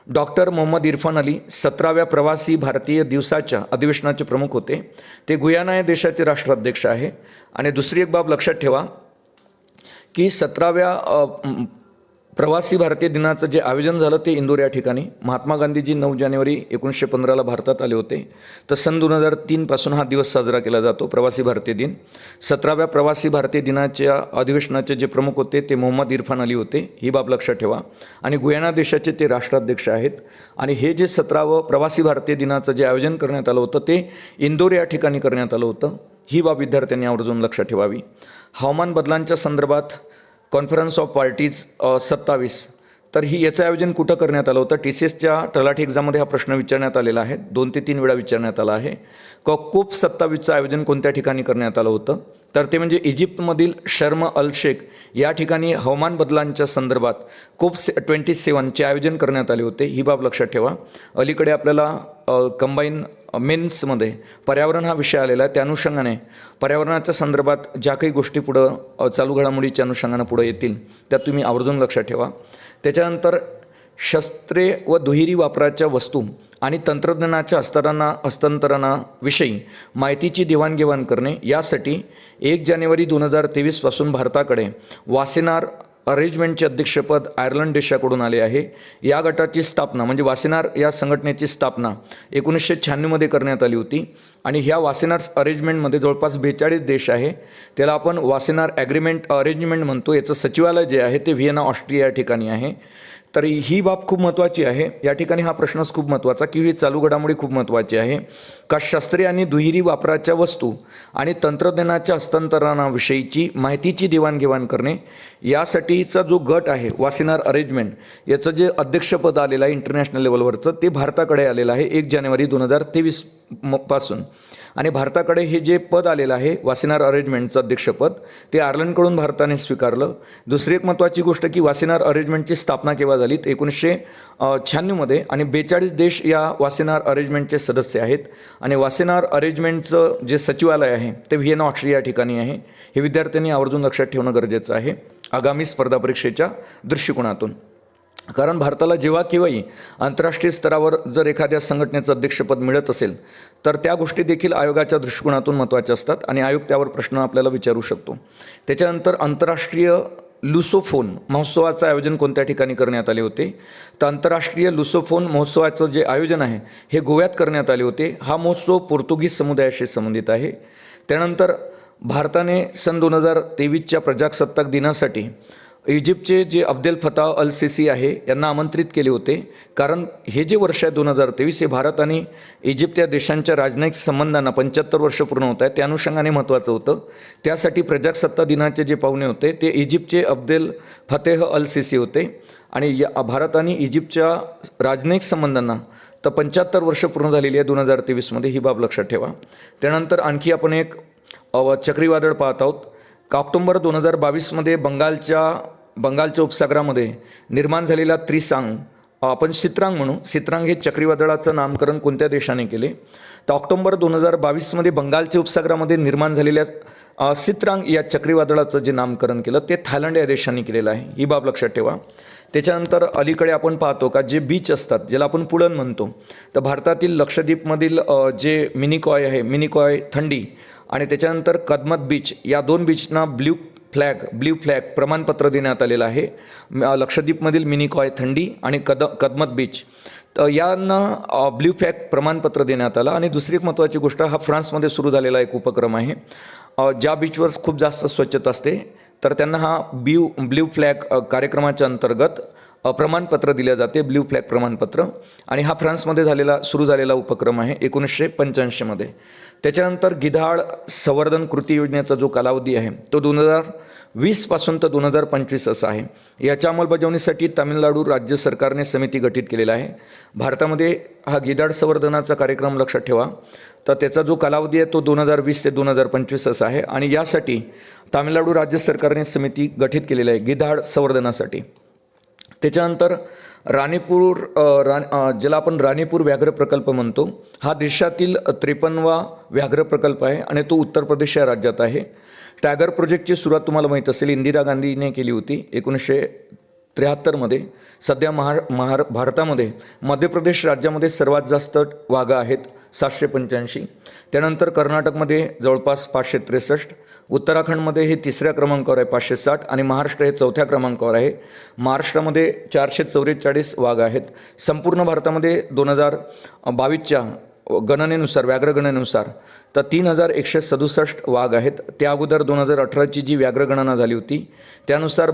डॉक्टर मोहम्मद इरफान अली 17व्या प्रवासी भारतीय दिवसाच्या अधिवेशनाचे प्रमुख होते. ते गुयाना या देशाचे राष्ट्राध्यक्ष आहे. आणि दुसरी एक बाब लक्षात ठेवा की 17व्या प्रवासी भारतीय दिनाचं जे आयोजन झालं ते इंदोर या ठिकाणी. महात्मा गांधीजी 9 जानेवारी 1915ला भारतात आले होते. तर सन 2003 पासून हा दिवस साजरा केला जातो प्रवासी भारतीय दिन. 17व्या प्रवासी भारतीय दिनाच्या अधिवेशनाचे जे प्रमुख होते ते मोहम्मद इरफान अली होते, ही बाब लक्षात ठेवा. आणि गुयाना देशाचे ते राष्ट्राध्यक्ष आहेत. आणि हे जे 17वं प्रवासी भारतीय दिनाचं जे आयोजन करण्यात आलं होतं ते इंदोर या ठिकाणी करण्यात आलं होतं, ही बाब विद्यार्थ्यांनी आवर्जून लक्षात ठेवावी. हवामान बदलांच्या संदर्भात कॉन्फरन्स ऑफ पार्टीज 27, तर याचं आयोजन कुठं करण्यात आलं होतं. TCSच्या तलाठी एक्झाममध्ये हा प्रश्न विचारण्यात आलेला आहे, 2 ते 3 वेळा विचारण्यात आला आहे. COP 27चं आयोजन कोणत्या ठिकाणी करण्यात आलं होतं. तर ते म्हणजे इजिप्तमधील शर्म अल शेख या ठिकाणी हवामान बदलांच्या संदर्भात COP27चे आयोजन करण्यात आले होते. ही बाब लक्षात ठेवा. अलीकडे आपल्याला कंबाईन मेन्समध्ये पर्यावरण हा विषय आलेला आहे. त्या अनुषंगाने पर्यावरणाच्या संदर्भात ज्या काही गोष्टी पुढं चालू घडामोडीच्या अनुषंगानं पुढे येतील त्या तुम्ही आवर्जून लक्षात ठेवा. त्याच्यानंतर शस्त्रे व दुहेरी वापराच्या वस्तू आणि तंत्रज्ञानाच्या हस्तांतरणाविषयी माहितीची देवाणघेवाण करणे यासाठी 1 जानेवारी 2023 पासून भारताकडे वासेनार अरेंजमेंटचे अध्यक्षपद आयर्लंड देशाकडून आले आहे. या गटाची स्थापना म्हणजे वासेनार या संघटनेची स्थापना 1996मध्ये करण्यात आली होती आणि ह्या वासेनार अरेंजमेंटमध्ये जवळपास 42 देश आहे. त्याला आपण वासेनार ॲग्रीमेंट अरेंजमेंट म्हणतो. याचं सचिवालय जे आहे ते व्हिएना ऑस्ट्रिया या ठिकाणी आहे. तर ही बाब खूप महत्त्वाची आहे. या ठिकाणी हा प्रश्नच खूप महत्त्वाचा की ही चालू घडामोडी खूप महत्त्वाची आहे का शस्त्रे आणि दुहेरी वापराच्या वस्तू आणि तंत्रज्ञानाच्या हस्तांतरणाविषयीची माहितीची देवाणघेवाण करणे यासाठीचा जो गट आहे वासेनार अरेंजमेंट याचं जे अध्यक्षपद आलेलं आहे इंटरनॅशनल लेवलवरचं ते भारताकडे आलेलं आहे 1 जानेवारी 2023 पासून. आणि भारताकडे हे जे पद आलेलं आहे वासेनार अरेंजमेंटचं अध्यक्षपद ते आयर्लंडकडून भारताने स्वीकारलं. दुसरी एक महत्त्वाची गोष्ट की वासेनार अरेंजमेंटची स्थापना केव्हा झाली तर 1996मध्ये आणि 42 देश या वासेनार अरेंजमेंटचे सदस्य आहेत. आणि वासेनार अरेंजमेंटचं जे सचिवालय आहे ते व्हिएना ऑस्ट्रिया या ठिकाणी आहे. हे विद्यार्थ्यांनी आवर्जून लक्षात ठेवणं गरजेचं आहे आगामी स्पर्धा परीक्षेच्या दृष्टिकोनातून. कारण भारताला जेव्हा केव्हाही आंतरराष्ट्रीय स्तरावर जर एखाद्या संघटनेचं अध्यक्षपद मिळत असेल तर त्या गोष्टी देखील आयोगाच्या दृष्टिकोनातून महत्त्वाच्या असतात आणि आयोग त्यावर प्रश्न आपल्याला विचारू शकतो. त्याच्यानंतर आंतरराष्ट्रीय लुसोफोन महोत्सवाचं आयोजन कोणत्या ठिकाणी करण्यात आले होते तर आंतरराष्ट्रीय लुसोफोन महोत्सवाचं जे आयोजन आहे हे गोव्यात करण्यात आले होते. हा महोत्सव पोर्तुगीज समुदायाशी संबंधित आहे. त्यानंतर भारताने सन 2023च्या प्रजासत्ताक दिनासाठी इजिप्तचे जे अब्देल फताह अल सिसी आहे यांना आमंत्रित केले होते. कारण हे जे वर्ष आहे 2023 हे भारत आणि इजिप्त या देशांच्या राजनैतिक संबंधांना 75 वर्ष पूर्ण होत आहे त्या अनुषंगाने महत्त्वाचं होतं. त्यासाठी प्रजासत्ताक दिनाचे जे पाहुणे होते ते इजिप्तचे अब्देल फतेह अल सिसी होते. आणि या भारत आणि इजिप्तच्या राजनैतिक संबंधांना तर 75 वर्ष पूर्ण झालेली आहे 2023मध्ये. ही बाब लक्षात ठेवा. त्यानंतर आणखी आपण एक चक्रीवादळ पाहत आहोत का ऑक्टोबर 2022मध्ये बंगालच्या उपसागरामध्ये निर्माण झालेला त्रिसांग आपण सित्रांग म्हणू. सित्रांग हे चक्रीवादळाचं नामकरण कोणत्या देशाने केले तर ऑक्टोबर 2022मध्ये बंगालच्या उपसागरामध्ये निर्माण झालेल्या सित्रांग या चक्रीवादळाचं जे नामकरण केलं ते थायलंड या देशाने केलेलं आहे. ही बाब लक्षात ठेवा. त्याच्यानंतर अलीकडे आपण पाहतो का जे बीच असतात ज्याला आपण पुळण म्हणतो तर भारतातील लक्षद्वीपमधील जे मिनिकॉय आहे मिनिकॉय थंडी आणि त्याच्यानंतर कदमत बीच या 2 बीचना ब्ल्यू फ्लॅग प्रमाणपत्र देण्यात आलेलं आहे. लक्षद्वीपमधील मिनिकॉय थंडी आणि कदमत बीच तर यांना ब्ल्यू फ्लॅग प्रमाणपत्र देण्यात आलं. आणि दुसरी एक महत्त्वाची गोष्ट हा फ्रान्समध्ये सुरू झालेला एक उपक्रम आहे. ज्या बीचवर खूप जास्त स्वच्छता असते तर त्यांना हा ब्ल्यू फ्लॅग कार्यक्रमाच्या अंतर्गत प्रमाणपत्र दिले जाते ब्ल्यू फ्लॅग प्रमाणपत्र. आणि हा फ्रान्समध्ये सुरू झालेला उपक्रम आहे 1985मध्ये. त्याच्यानंतर गिधाड संवर्धन कृती योजनेचा जो कालावधी आहे तो 2020 पासून तर 2025 असा आहे. याच्या अंमलबजावणीसाठी तामिळनाडू राज्य सरकारने समिती गठीत केलेला आहे. भारतामध्ये हा गिधाड संवर्धनाचा कार्यक्रम लक्षात ठेवा तर त्याचा जो कालावधी आहे तो 2020 ते 2025 असा आहे. आणि यासाठी तामिळनाडू राज्य सरकारने समिती गठीत केलेली आहे गिधाड संवर्धनासाठी. त्याच्यानंतर ज्याला आपण राणीपूर व्याघ्र प्रकल्प म्हणतो हा देशातील 53वा व्याघ्र प्रकल्प आहे आणि तो उत्तर प्रदेश या राज्यात आहे. टायगर प्रोजेक्टची सुरुवात तुम्हाला माहीत असेल इंदिरा गांधीने केली होती 1973मध्ये. सध्या भारतामध्ये मध्य प्रदेश राज्यामध्ये सर्वात जास्त वाघा आहेत 785. त्यानंतर कर्नाटकमध्ये जवळपास 563, उत्तराखंडमध्ये हे 3ऱ्या क्रमांकावर आहे 560 आणि महाराष्ट्र हे 4थ्या क्रमांकावर आहे. महाराष्ट्रामध्ये 444 वाघ आहेत. संपूर्ण भारतामध्ये 2022च्या गणनेनुसार व्याघ्र गणनेनुसार तर 3167 वाघ आहेत. त्या अगोदर 2018ची जी व्याघ्र गणना झाली होती त्यानुसार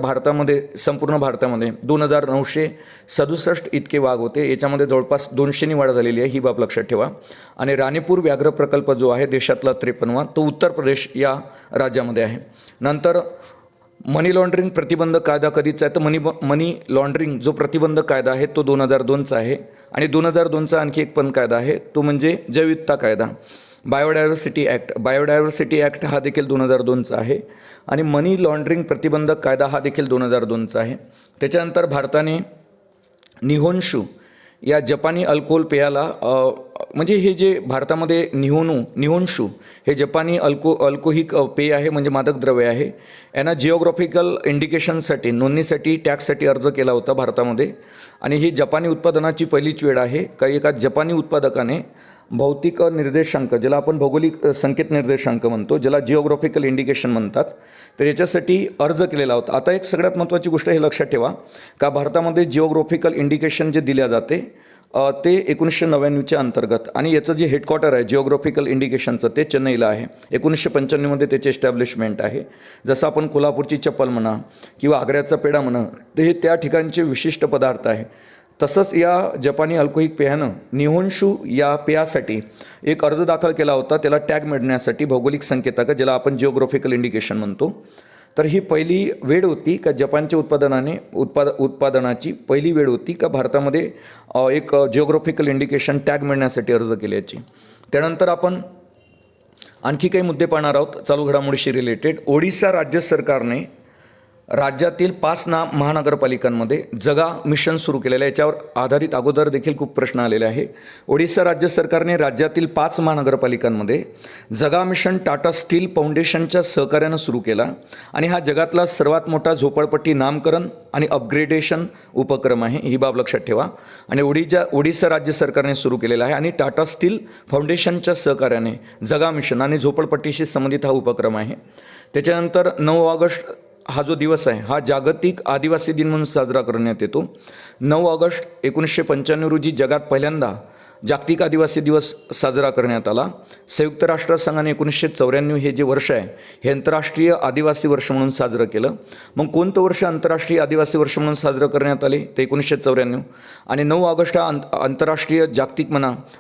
संपूर्ण भारतामध्ये 2967 इतके वाघ होते. याच्यामध्ये जवळपास 200नी वाढ झालेली आहे. ही बाब लक्षात ठेवा. आणि राणीपूर व्याघ्र प्रकल्प जो आहे देशातला 53वा तो उत्तर प्रदेश या राज्यामध्ये आहे. नंतर मनी लॉन्ड्रिंग प्रतिबंधक कायदा कधीचा आहे तर मनी लॉन्ड्रिंग जो प्रतिबंधक कायदा आहे तो 2002चा आहे. आणि 2002चा आणखी एक पण कायदा आहे तो म्हणजे जैवविविधता कायदा. बायोडायव्हर्सिटी ॲक्ट हा देखील 2002चा आहे आणि मनी लॉन्ड्रिंग प्रतिबंधक कायदा हा देखील 2002चा आहे. त्याच्यानंतर भारताने निहोन्शू या जपानी अल्कोहोल पेयाला म्हणजे हे जे भारतामध्ये निहोन्शू हे जपानी अल्कोहिक पेय आहे, म्हणजे मादक द्रव्य आहे. यांना जिओग्राफिकल इंडिकेशनसाठी नोंदणीसाठी टॅक्ससाठी अर्ज केला होता भारतामध्ये. आणि ही जपानी उत्पादनाची पहिलीच वेळ आहे का एका जपानी उत्पादकाने भौतिक निर्देशांक, ज्याला आपण भौगोलिक संकेत निर्देशांक म्हणतो, ज्याला जिओग्राफिकल इंडिकेशन म्हणतात, तर याच्यासाठी अर्ज केलेला होता. आता एक सगळ्यात महत्त्वाची गोष्ट हे लक्षात ठेवा का भारतामध्ये जिओग्राफिकल इंडिकेशन जे दिल्या जाते ते 1999च्या अंतर्गत, आणि याचं जे हेडक्वार्टर आहे जिओग्राफिकल इंडिकेशनचं ते चेन्नईला आहे. 1995मध्ये त्याचे एस्टॅब्लिशमेंट आहे. जसं आपण कोल्हापूरची चप्पल म्हणा किंवा आग्र्याचा पेढा म्हणा, ते हे त्या ठिकाणचे विशिष्ट पदार्थ आहे. तसंच या जपानी अल्कोहोलिक पेयानं निहोन्शू या पेयासाठी एक अर्ज दाखल केला होता, त्याला टॅग मिळण्यासाठी भौगोलिक संकेताक, ज्याला आपण जिओग्राफिकल इंडिकेशन म्हणतो. तर ही पहिली वेळ होती का जपानच्या उत्पादनाची पहिली वेळ होती का भारतामध्ये एक जिओग्राफिकल इंडिकेशन टॅग मिळण्यासाठी अर्ज केल्याची. त्यानंतर आपण आणखी काही मुद्दे पाहणार आहोत चालू घडामोडीशी रिलेटेड. ओडिशा राज्य सरकारने राज्यातील 5 महानगरपालिकांमध्ये जगा मिशन सुरू केलेलं आहे. याच्यावर आधारित अगोदर देखील खूप प्रश्न आलेले आहे. ओडिशा राज्य सरकारने राज्यातील 5 महानगरपालिकांमध्ये जगा मिशन टाटा स्टील फाउंडेशनच्या सहकार्यानं सुरू केला आणि हा जगातला सर्वात मोठा झोपडपट्टी नामकरण आणि अपग्रेडेशन उपक्रम आहे, ही बाब लक्षात ठेवा. आणि ओडिशा राज्य सरकारने सुरू केलेला आहे आणि टाटा स्टील फाउंडेशनच्या सहकार्याने जगा मिशन आणि झोपडपट्टीशी संबंधित हा उपक्रम आहे. त्याच्यानंतर 9 ऑगस्ट हा जो दिवस आहे हा जागतिक आदिवासी दिन म्हणून साजरा करण्यात येतो. 9 ऑगस्ट 1995 रोजी जगात पहिल्यांदा जागतिक आदिवासी दिवस साजरा करण्यात आला. संयुक्त राष्ट्रसंघाने 1994 हे जे वर्ष आहे हे आंतरराष्ट्रीय आदिवासी वर्ष म्हणून साजरं केलं. मग कोणतं वर्ष आंतरराष्ट्रीय आदिवासी वर्ष म्हणून साजरं करण्यात आले ते 1994. आणि 9 ऑगस्ट हा आंतरराष्ट्रीय जागतिक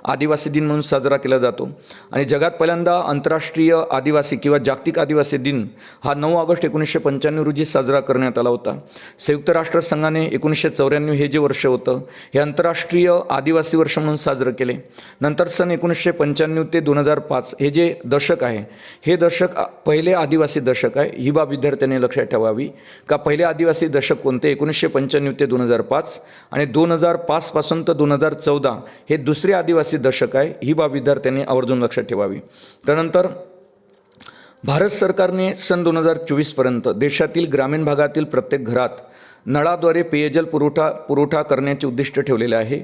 आदिवासी दिन म्हणून साजरा केला जातो. आणि जगात पहिल्यांदा आंतरराष्ट्रीय आदिवासी किंवा जागतिक आदिवासी दिन हा 9 ऑगस्ट 1995 रोजी साजरा करण्यात आला होता. संयुक्त राष्ट्रसंघाने 1994 हे जे वर्ष होतं हे आंतरराष्ट्रीय आदिवासी वर्ष म्हणून साजरं केले. नंतर सन 1995 ते 2005 हे जे दशक आहे हे दशक पहिले आदिवासी दशक आहे. ही बाब विद्यार्थ्यांनी लक्षात ठेवावी का पहिले आदिवासी दशक कोणते 1995 ते 2005 आणि 2005 पासून तर 2014 हे दुसरे आदिवासी दशक आहे. ही बाब विद्यार्थ्यांनी आवर्जून लक्षात ठेवावी. त्यानंतर भारत सरकारने सन 2024 पर्यंत देशातील ग्रामीण भागातील प्रत्येक घरात नळाद्वारे पेयजल पुरवठा करण्याचे उद्दिष्ट ठेवलेले आहे.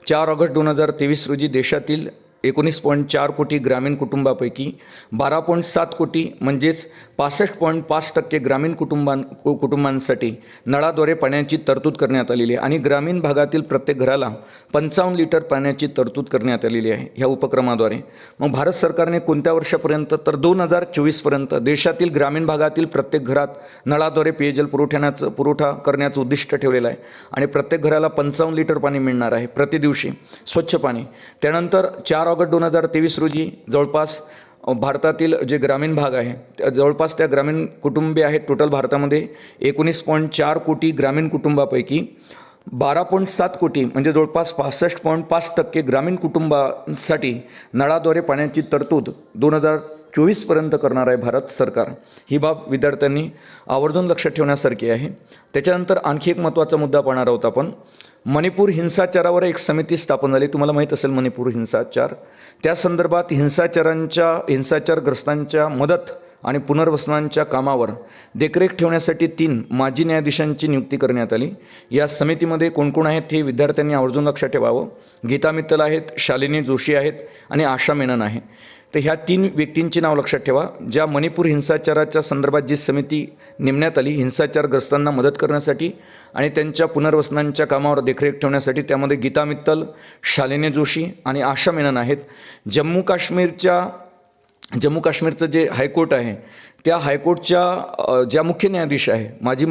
4 ऑगस्ट 2023 रोजी देशातील 19.4 कोटी ग्रामीण कुटुंबापैकी 12.7 कोटी म्हणजेच 65.5% ग्रामीण कुटुंबांसाठी नळाद्वारे पाण्याची तरतूद करण्यात आलेली आहे आणि ग्रामीण भागातील प्रत्येक घराला 55 लिटर पाण्याची तरतूद करण्यात आलेली आहे ह्या उपक्रमाद्वारे. मग भारत सरकारने कोणत्या वर्षापर्यंत तर 2024 पर्यंत देशातील ग्रामीण भागातील प्रत्येक घरात नळाद्वारे पेयजल पुरवठा करण्याचं उद्दिष्ट ठेवलेलं आहे आणि प्रत्येक घराला 55 लिटर पाणी मिळणार आहे प्रतिदिवशी स्वच्छ पाणी. त्यानंतर 4 ऑगस्ट 2023 रोजी जवळपास भारतातील जे ग्रामीण भाग आहे जवळपास त्या ग्रामीण कुटुंबे आहेत टोटल भारतामध्ये 19.4 कोटी ग्रामीण कुटुंबापैकी 12.7 कोटी म्हणजे जवळपास 65.5% ग्रामीण कुटुंबांसाठी नळाद्वारे पाण्याची तरतूद 2024 पर्यंत करणार आहे भारत सरकार. ही बाब विद्यार्थ्यांनी आवर्जून लक्षात ठेवण्यासारखी आहे. त्याच्यानंतर आणखी एक महत्त्वाचा मुद्दा पाहणार आहोत आपण. मणिपूर हिंसाचारावर एक समिती स्थापन झाली. तुम्हाला माहीत असेल मणिपूर हिंसाचार. त्या संदर्भात हिंसाचारग्रस्तांच्या मदत आणि पुनर्वसनांच्या कामावर देखरेख ठेवण्यासाठी 3 माजी न्यायाधीशांची नियुक्ती करण्यात आली. या समितीमध्ये कोण कोण आहेत हे विद्यार्थ्यांनी आवर्जून लक्षात ठेवावं. गीता मित्तल आहेत, शालिनी जोशी आहेत आणि आशा मेनन आहे. तर ह्या 3 व्यक्तींची नाव लक्षात ठेवा. ज्या मणिपूर हिंसाचाराच्या संदर्भात जी समिती नेमण्यात आली हिंसाचारग्रस्तांना मदत करण्यासाठी आणि त्यांच्या पुनर्वसनांच्या कामावर देखरेख ठेवण्यासाठी, त्यामध्ये गीता मित्तल, शालिनी जोशी आणि आशा मेनन आहेत. जम्मू काश्मीरचं जे हायकोर्ट आहे त्या हायकोर्टच्या ज्या मुख्य न्यायाधीश आहे माजी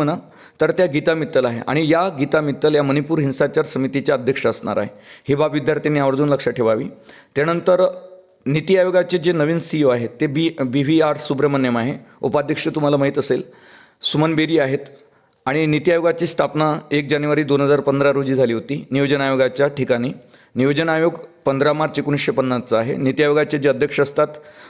तर त्या गीता मित्तल आहे आणि या गीता मित्तल या मणिपूर हिंसाचार समितीच्या अध्यक्ष असणार आहे. ही बाब विद्यार्थ्यांनी आवर्जून लक्षात ठेवावी. त्यानंतर नीती आयोगाचे जे नवीन CEO आहेत ते BVR सुब्रमण्यम आहे. उपाध्यक्ष तुम्हाला माहीत असेल सुमन बेरी आहेत. आणि नीती आयोगाची स्थापना 1 जानेवारी 2015 रोजी झाली होती नियोजन आयोगाच्या ठिकाणी. नियोजन आयोग 15 मार्च 1950चा आहे. नीती आयोगाचे जे अध्यक्ष असतात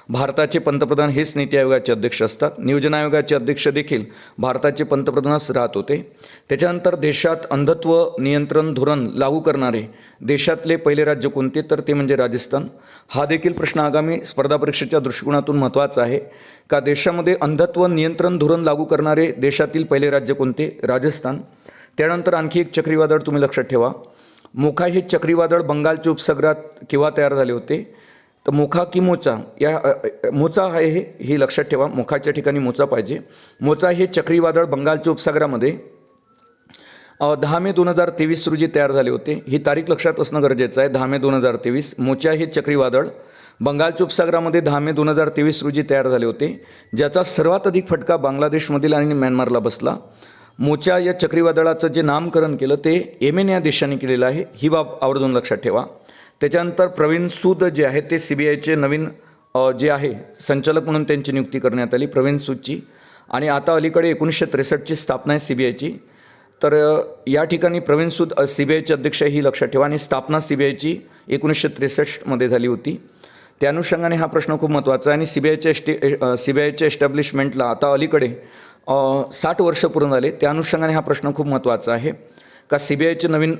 भारताचे पंतप्रधान हेच नीती आयोगाचे अध्यक्ष असतात. नियोजन आयोगाचे अध्यक्ष देखील भारताचे पंतप्रधानच राहत होते. त्याच्यानंतर देशात अंधत्व नियंत्रण धोरण लागू करणारे देशातले पहिले राज्य कोणते, तर ते म्हणजे राजस्थान. हा देखील प्रश्न आगामी स्पर्धा परीक्षेच्या दृष्टिकोनातून महत्त्वाचा आहे का देशामध्ये अंधत्व नियंत्रण धोरण लागू करणारे देशातील पहिले राज्य कोणते, राजस्थान. त्यानंतर आणखी एक चक्रीवादळ तुम्ही लक्षात ठेवा. मोखा हे चक्रीवादळ बंगालच्या उपसागरात केव्हा तयार झाले होते, तर मोखा की मोचा, मोचा आहे हे लक्षात ठेवा. मोखाच्या ठिकाणी मोचा पाहिजे. मोचा हे चक्रीवादळ बंगालच्या उपसागरामध्ये 10 मे 2023 रोजी तयार झाले होते. ही तारीख लक्षात असणं गरजेचं आहे. 10 मे 2023 मोचा हे चक्रीवादळ बंगालच्या उपसागरामध्ये 10 मे 2023 रोजी तयार झाले होते, ज्याचा सर्वात अधिक फटका बांगलादेशमधील आणि म्यानमारला बसला. मोचा या चक्रीवादळाचं जे नामकरण केलं ते येमेन या देशाने केलेलं आहे. ही बाब आवर्जून लक्षात ठेवा. त्याच्यानंतर प्रवीण सूद जे आहे ते CBIचे नवीन जे आहे संचालक म्हणून त्यांची नियुक्ती करण्यात आली, प्रवीण सूदची. आणि आता अलीकडे 1963ची स्थापना आहे CBIची. तर या ठिकाणी प्रवीण सूद CBIचे अध्यक्ष ही लक्षात ठेवा. आणि स्थापना CBIची 1963मध्ये झाली होती. त्या अनुषंगाने हा प्रश्न खूप महत्त्वाचा आहे. आणि CBIच्या एस्टॅब्लिशमेंटला आता अलीकडे 60 वर्ष पूर्ण झाले. त्या अनुषंगाने हा प्रश्न खूप महत्त्वाचा आहे का CBIचे नवीन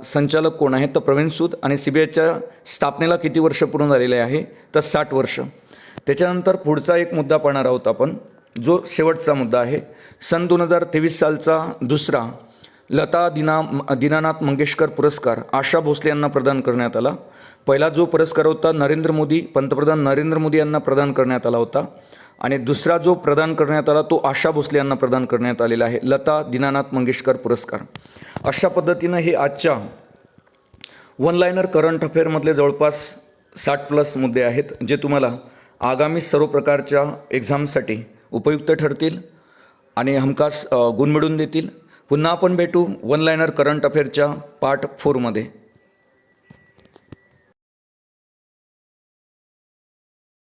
संचालक कोण आहेत, तर प्रवीण सूद. आणि CBIच्या स्थापनेला किती वर्ष पूर्ण झालेले आहे, तर 60 वर्ष. त्याच्यानंतर पुढचा एक मुद्दा पाहणार आहोत आपण, जो शेवटचा मुद्दा आहे. सन 2023 सालचा दुसरा लता दीनानाथ मंगेशकर पुरस्कार आशा भोसले यांना प्रदान करण्यात आला. पहिला जो पुरस्कार होता पंतप्रधान नरेंद्र मोदी यांना प्रदान करण्यात आला होता. आणि दुसरा जो प्रदान करण्यात आला तो आशा भोसले यांना प्रदान करण्यात आलेला आहे, लता दीनानाथ मंगेशकर पुरस्कार. अशा पद्धतीनं हे आजच्या वन लायनर करंट अफेअरमधले जवळपास 60+ मुद्दे आहेत, जे तुम्हाला आगामी सर्व प्रकारच्या एक्झामसाठी उपयुक्त ठरतील आणि हमखास गुण मिळवून देतील. पुन्हा आपण भेटू वन लायनर करंट अफेअरच्या पार्ट 4 मध्ये.